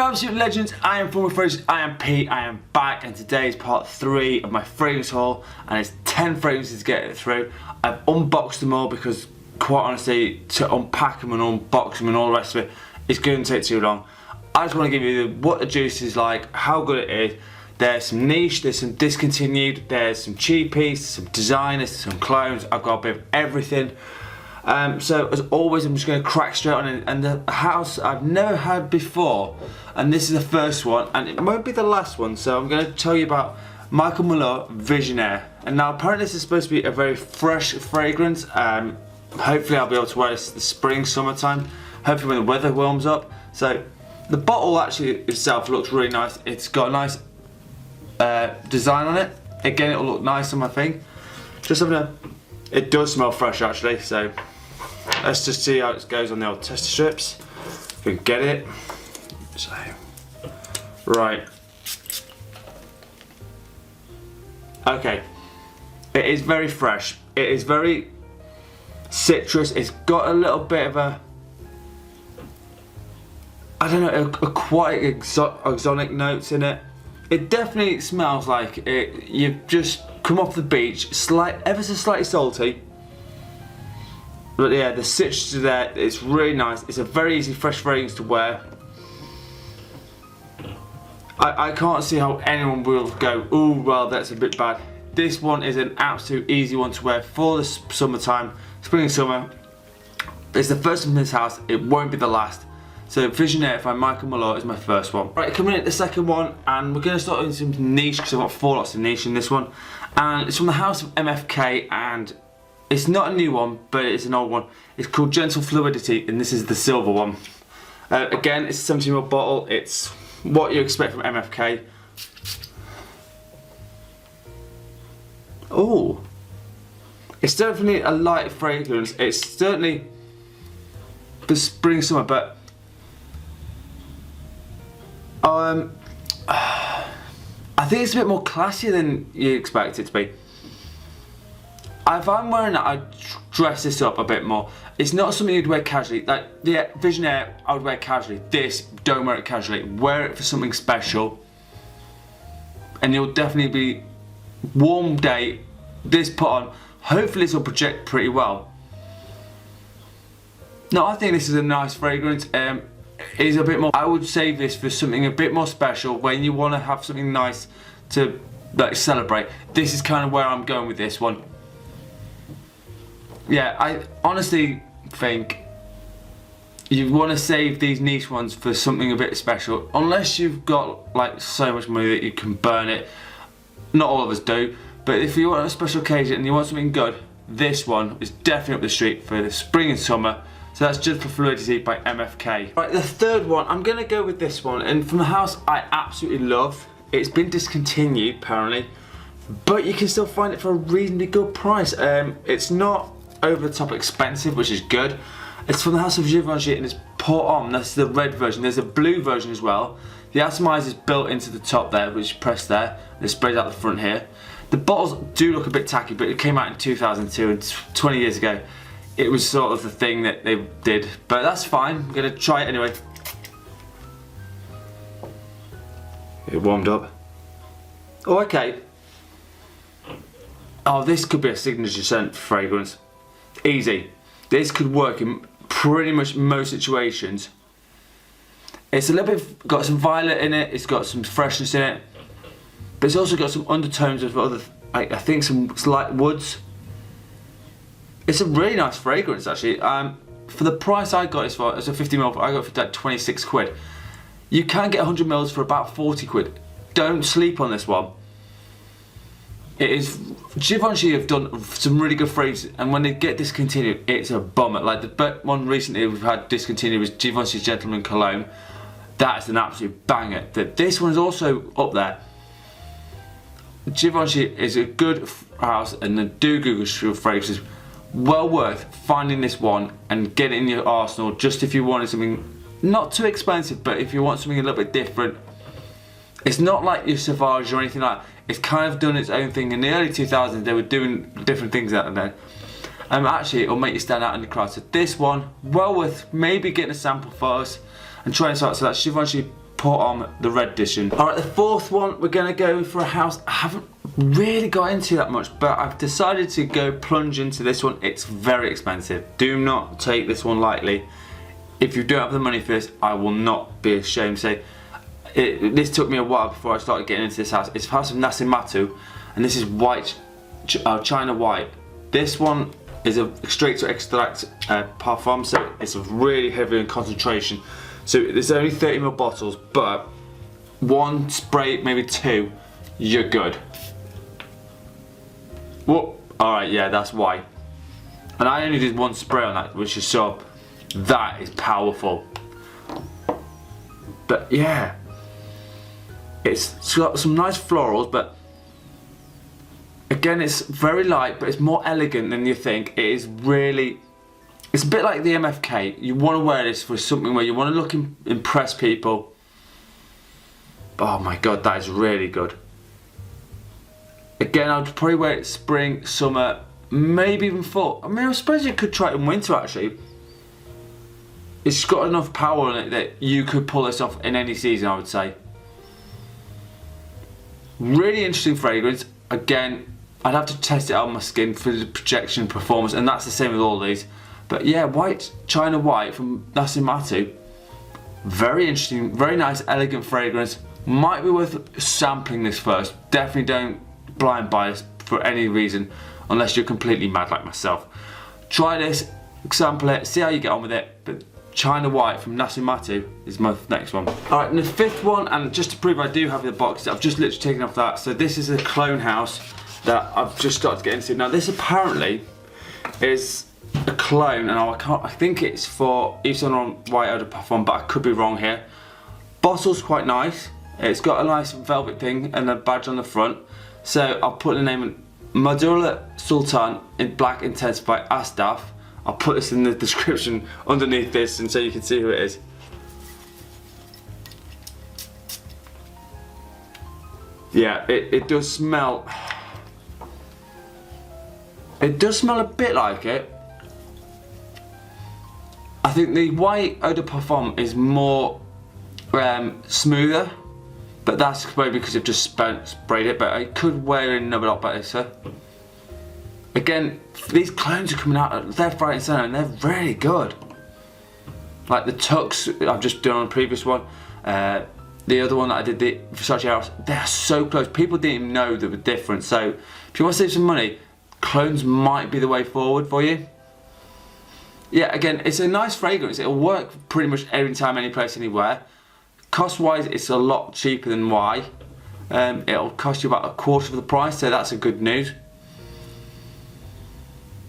Hello absolute legends, I am Former Fragrance, I am Pete, I am back, and today is part 3 of my fragrance haul, and it's 10 fragrances to get through. I've unboxed them all because quite honestly, to unpack them and unbox them and all the rest of it, it's going to take too long. I just want to give you what the juice is like, how good it is. There's some niche, there's some discontinued, there's some cheapies, some designers, some clones. I've got a bit of everything. So as always, I'm just going to crack straight on in. And the house I've never had before, and this is the first one, and it won't be the last one. So I'm going to tell you about Michael Muller Visionaire. And now apparently this is supposed to be a very fresh fragrance. Hopefully I'll be able to wear this the spring, summertime. Hopefully when the weather warms up. So the bottle actually itself looks really nice. It's got a nice design on it. Again, it'll look nice on my thing. Just having a, it does smell fresh actually. So let's just see how it goes on the old tester strips. If we can get it. So, right. Okay. It is very fresh. It is very citrus. It's got a little bit of a, I don't know, a quite exotic notes in it. It definitely smells like it. You've just come off the beach, ever so slightly salty. But yeah, the citrus is there. It's really nice. It's a very easy, fresh fragrance to wear. I can't see how anyone will go, oh, well, that's a bit bad. This one is an absolute easy one to wear for the summertime, spring and summer. It's the first one in this house. It won't be the last. So Visionaire by Michael Muller is my first one. Right, coming in at the second one, and we're going to start with some niche because I've got 4 lots of niche in this one. And it's from the house of MFK, and it's not a new one, but it's an old one. It's called Gentle Fluidity, and this is the silver one. Again, it's a 17ml bottle. It's what you expect from MFK. Oh, it's definitely a light fragrance. It's certainly the spring summer, but I think it's a bit more classier than you expect it to be. If I'm wearing that, I'd dress this up a bit more. It's not something you'd wear casually. Like the Visionaire, I would wear casually. This, don't wear it casually. Wear it for something special, and you'll definitely be warm day. This put on. Hopefully, this will project pretty well. No, I think this is a nice fragrance. It is a bit more. I would save this for something a bit more special when you want to have something nice to like celebrate. This is kind of where I'm going with this one. Yeah, I honestly think you want to save these niche ones for something a bit special, unless you've got like so much money that you can burn it. Not all of us do, but if you want a special occasion and you want something good, this one is definitely up the street for the spring and summer. So that's Gentle Fluidity by MFK. Right, the third one, I'm gonna go with this one, and from the house I absolutely love. It's been discontinued apparently, but you can still find it for a reasonably good price. It's not over the top expensive, which is good. It's from the house of Givenchy, and it's Pour Homme. That's the red version. There's a blue version as well. The atomizer is built into the top there, which you press there, and it sprays out the front here. The bottles do look a bit tacky, but it came out in 2002, and 20 years ago. It was sort of the thing that they did, but that's fine. I'm gonna try it anyway. It warmed up. Oh, okay. Oh, this could be a signature scent fragrance. Easy. This could work in pretty much most situations. It's a little bit got some violet in it. It's got some freshness in it, but it's also got some undertones of other. I think some slight woods. It's a really nice fragrance actually. For the price I got it for, as a 50ml, I got it for like 26 quid. You can get 100ml for about 40 quid. Don't sleep on this one. It is, Givenchy have done some really good fragrances, and when they get discontinued, it's a bummer. Like the one recently we've had discontinued was Givenchy's Gentleman Cologne. That is an absolute banger. This one is also up there. Givenchy is a good house, and they do Google fragrances. Well worth finding this one and get it in your arsenal, just if you wanted something not too expensive, but if you want something a little bit different. It's not like your Sauvage or anything like that. It's kind of done its own thing. In the early 2000s, they were doing different things out there. Actually, it'll make you stand out in the crowd. So this one, well worth maybe getting a sample first and trying this out. So that's Givenchy put on the red edition. Alright, the fourth one, we're gonna go for a house I haven't really got into that much, but I've decided to go plunge into this one. It's very expensive. Do not take this one lightly. If you don't have the money for this, I will not be ashamed to say, this took me a while before I started getting into this house. It's the house of Nasimatu, and this is white, China white. This one is a straight to extract parfum, so it's really heavy in concentration. So there's only 30ml bottles, but one spray, maybe two, you're good. Whoop. Alright, yeah, that's why. And I only did one spray on that, which is so, that is powerful. But yeah, it's got some nice florals, but again, it's very light, but it's more elegant than you think. It is really, it's a bit like the MFK. You want to wear this for something where you want to look impress people. Oh my god, that is really good. Again, I'd probably wear it spring, summer, maybe even fall. I mean, I suppose you could try it in winter actually. It's got enough power in it that you could pull this off in any season, I would say. Really interesting fragrance. Again, I'd have to test it out on my skin for the projection performance, and that's the same with all these. But yeah, white, China white from Nasimatu. Very interesting, very nice, elegant fragrance. Might be worth sampling this first. Definitely don't blind buy this for any reason, unless you're completely mad like myself. Try this, sample it, see how you get on with it. But China white from Nasimatu is my next one. Alright, and the fifth one, and just to prove I do have the box, I've just literally taken off that. So this is a clone house that I've just started to get into. Now this apparently is a clone, and I think it's for Yves Saint Laurent White Eau de Parfum, but I could be wrong here. Bottle's quite nice. It's got a nice velvet thing and a badge on the front. So I'll put the name in Madula Sultan in black intensified Astaf. I'll put this in the description underneath this, and so you can see who it is. Yeah, it does smell. It does smell a bit like it. I think the white eau de parfum is more smoother, but that's maybe because I've just sprayed it, but I could wear in a lot better, so. Again, these clones are coming out left, right and centre, and they're really good. Like the Tux I've just done on a previous one, the other one that I did, the Versace House, they're so close. People didn't even know they were different, so if you want to save some money, clones might be the way forward for you. Yeah, again, it's a nice fragrance. It'll work pretty much every time, any place, anywhere. Cost-wise, it's a lot cheaper than Y. It'll cost you about a quarter of the price, so that's a good news.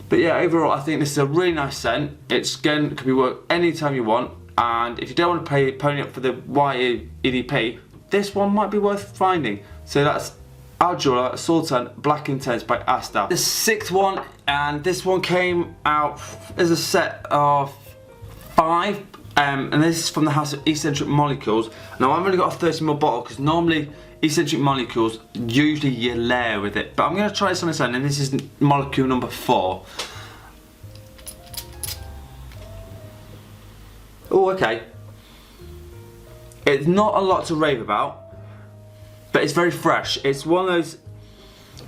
But yeah, overall, I think this is a really nice scent. It's, again, can be worked anytime you want. And if you don't want to pony up for the Y EDP, this one might be worth finding. So that's Aldura Sultan Black Intense by Asta. The sixth one, and this one came out as a set of 5. And this is from the house of Eccentric Molecules. Now I've only got a 30ml bottle because normally Eccentric Molecules, usually you layer with it. But I'm going to try this on its own, and this is molecule number 4. Oh, okay. It's not a lot to rave about, but it's very fresh. It's one of those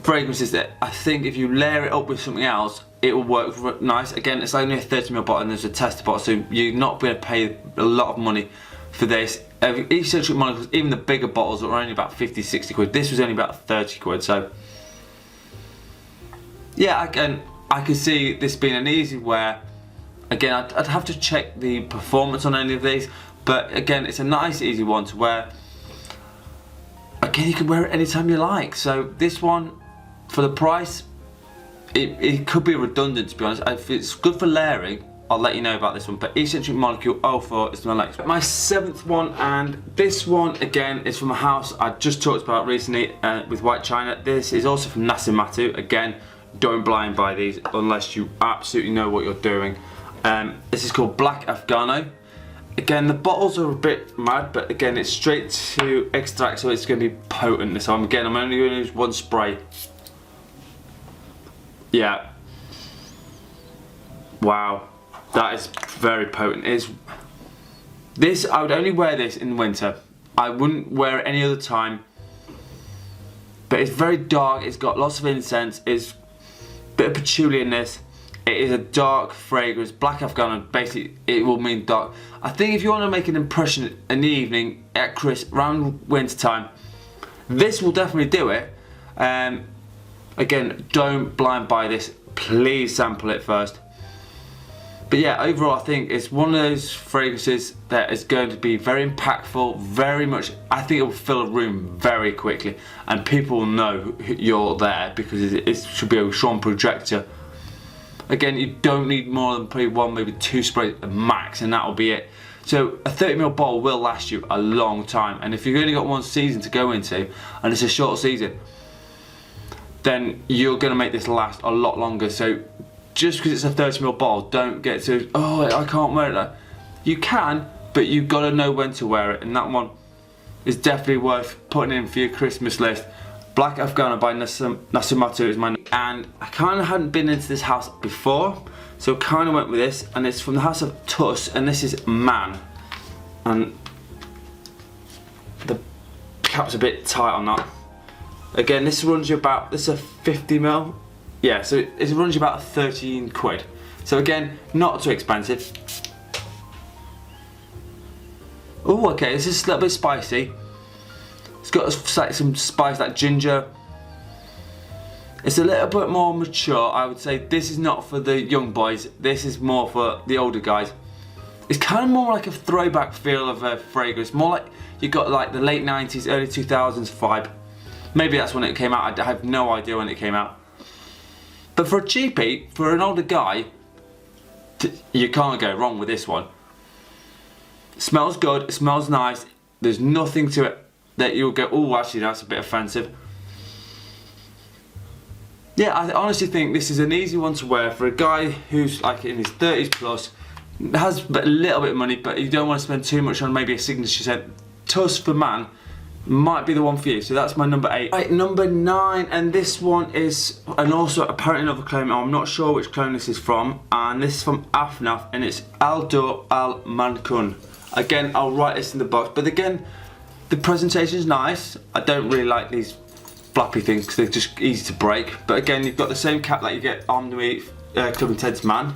fragrances that I think if you layer it up with something else, it will work nice. Again, it's only a 30ml bottle and there's a tester bottle, so you're not going to pay a lot of money for this. Eccentric Molecules, even the bigger bottles are only about 50-60 quid. This was only about 30 quid, so yeah, again, I could see this being an easy wear. Again, I'd have to check the performance on any of these, but again, it's a nice easy one to wear. Again, you can wear it anytime you like, so this one, for the price, it could be redundant, to be honest. If it's good for layering, I'll let you know about this one, but Eccentric Molecule 04 is my next. My 7th one, and this one again is from a house I just talked about recently with White China. This is also from Nasimatu. Again, don't blind buy these unless you absolutely know what you're doing. This is called Black Afghano. Again, the bottles are a bit mad, but again, it's straight to extract, so it's going to be potent. So I'm only going to use one spray. Yeah. Wow, that is very potent. This, I would only wear this in winter. I wouldn't wear it any other time. But it's very dark, it's got lots of incense, it's a bit of patchouli in this. It is a dark fragrance. Black Afghana, basically it will mean dark. I think if you want to make an impression in the evening at around winter time, this will definitely do it. Again, don't blind buy this, please sample it first. But yeah, overall I think it's one of those fragrances that is going to be very impactful, very much, I think it will fill a room very quickly and people will know you're there because it should be a strong projector. Again, you don't need more than probably one, maybe two sprays max, and that'll be it. So a 30ml bottle will last you a long time, and if you've only got one season to go into and it's a short season, then you're going to make this last a lot longer. So just because it's a 30ml bottle, don't get to, oh, I can't wear it. You can, but you've got to know when to wear it, and that one is definitely worth putting in for your Christmas list. Black Afghana by Nasumatu is my, and I kind of hadn't been into this house before, so kind of went with this, and it's from the house of Tissot, and this is Man, and the cap's a bit tight on that. Again, this runs you about, this is a 50ml, yeah, so it runs you about 13 quid. So again, not too expensive. Oh, okay, this is a little bit spicy. It's got like some spice like ginger. It's a little bit more mature, I would say. This is not for the young boys, this is more for the older guys. It's kind of more like a throwback feel of a fragrance, more like you got like the late 90s, early 2000s vibe. Maybe that's when it came out, I have no idea when it came out. But for a cheapie, for an older guy, you can't go wrong with this one. It smells good, it smells nice, there's nothing to it that you'll go, oh, actually that's a bit offensive. Yeah, I honestly think this is an easy one to wear for a guy who's like in his 30s plus, has a little bit of money, but you don't want to spend too much on maybe a signature scent. Tissot for Man might be the one for you. So that's my number 8. Right, number 9, and this one is, and also apparently another clone. I'm not sure which clone this is from, and this is from Afnaf, and it's Almancun. Again, I'll write this in the box, but again, the presentation is nice. I don't really like these flappy things because they're just easy to break. But again, you've got the same cap that you get on the Sultan Man.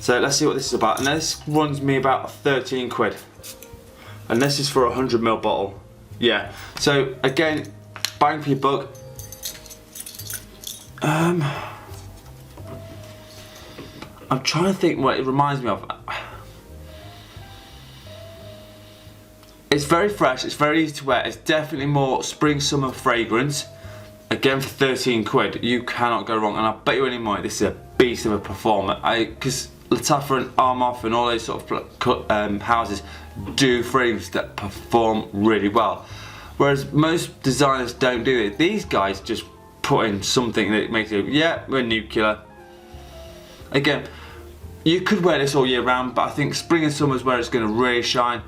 So let's see what this is about. And this runs me about 13 quid. And this is for a 100ml bottle. Yeah. So again, bang for your buck. I'm trying to think what it reminds me of. It's very fresh, it's very easy to wear, it's definitely more spring summer fragrance. Again for 13 quid, you cannot go wrong, and I bet you any money this is a beast of a performer. Because Lattafa and Armoff and all those sort of houses do fragrances that perform really well. Whereas most designers don't do it. These guys just put in something that makes you, yeah, we're nuclear. Again, you could wear this all year round, but I think spring and summer is where it's going to really shine.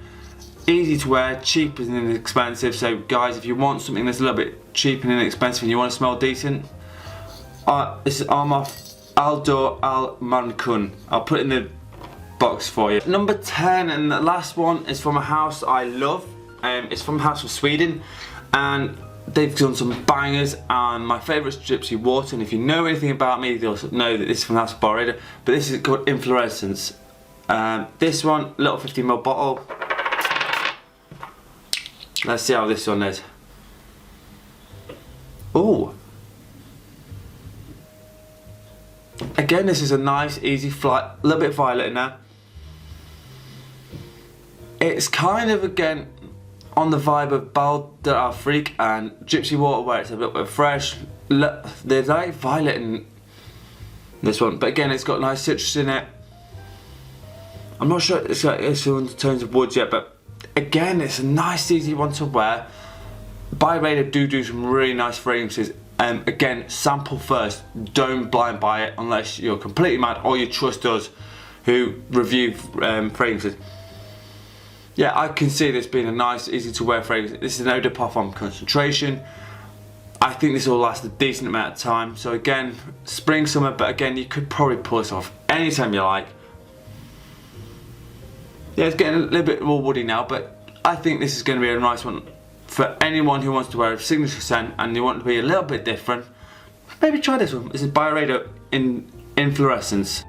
Easy to wear, cheap and inexpensive. So guys, if you want something that's a little bit cheap and inexpensive and you want to smell decent, this is Armoff Almancun. I'll put it in the box for you. Number 10, and the last one is from a house I love. It's from a house from Sweden, and they've done some bangers, and my favourite is Gypsy Water. And if you know anything about me, you'll know that this is from House of Barreda, but this is called Inflorescence. This one, little 50ml bottle. Let's see how this one is. Oh. Again, this is a nice, easy flight. A little bit violet in there. It's kind of, again, on the vibe of Bal de Afrique and Gypsy Water, where it's a little bit fresh. There's like violet in this one, but again, it's got nice citrus in it. I'm not sure it's got undertones of woods yet, but again, it's a nice, easy one to wear. Byradar do some really nice fragrances. Again, sample first. Don't blind buy it unless you're completely mad or you trust us who review fragrances. Yeah, I can see this being a nice, easy to wear fragrance. This is an eau de parfum concentration. I think this will last a decent amount of time. So again, spring, summer, but again, you could probably pull this off anytime you like. Yeah, it's getting a little bit more woody now, but I think this is going to be a nice one for anyone who wants to wear a signature scent and you want to be a little bit different. Maybe try this one. This is Byredo in Fluorescence.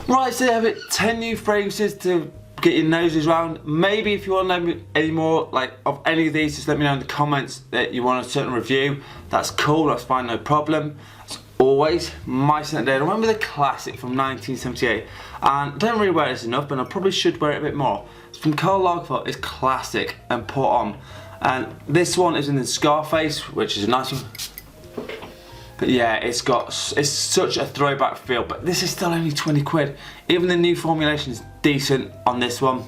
Right, so you have it, 10 new fragrances to get your noses round. Maybe if you want to know any more of any of these, just let me know in the comments that you want a certain review. That's cool, that's fine, no problem. As always, my scent day. I remember the classic from 1978, and I don't really wear this enough, but I probably should wear it a bit more. It's from Karl Lagerfeld. It's classic and put on. And this one is in the Scarface, which is a nice one. But yeah, it's such a throwback feel, but this is still only 20 quid. Even the new formulation is decent on this one.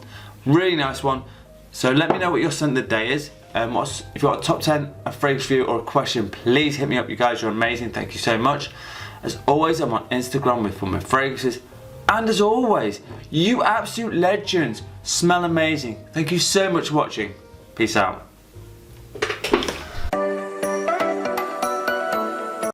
Really nice one. So let me know what your scent of the day is. If you've got a top 10, a fragrance review or a question, please hit me up. You guys are amazing, thank you so much. As always, I'm on Instagram for my fragrances. And as always, you absolute legends smell amazing. Thank you so much for watching. Peace out.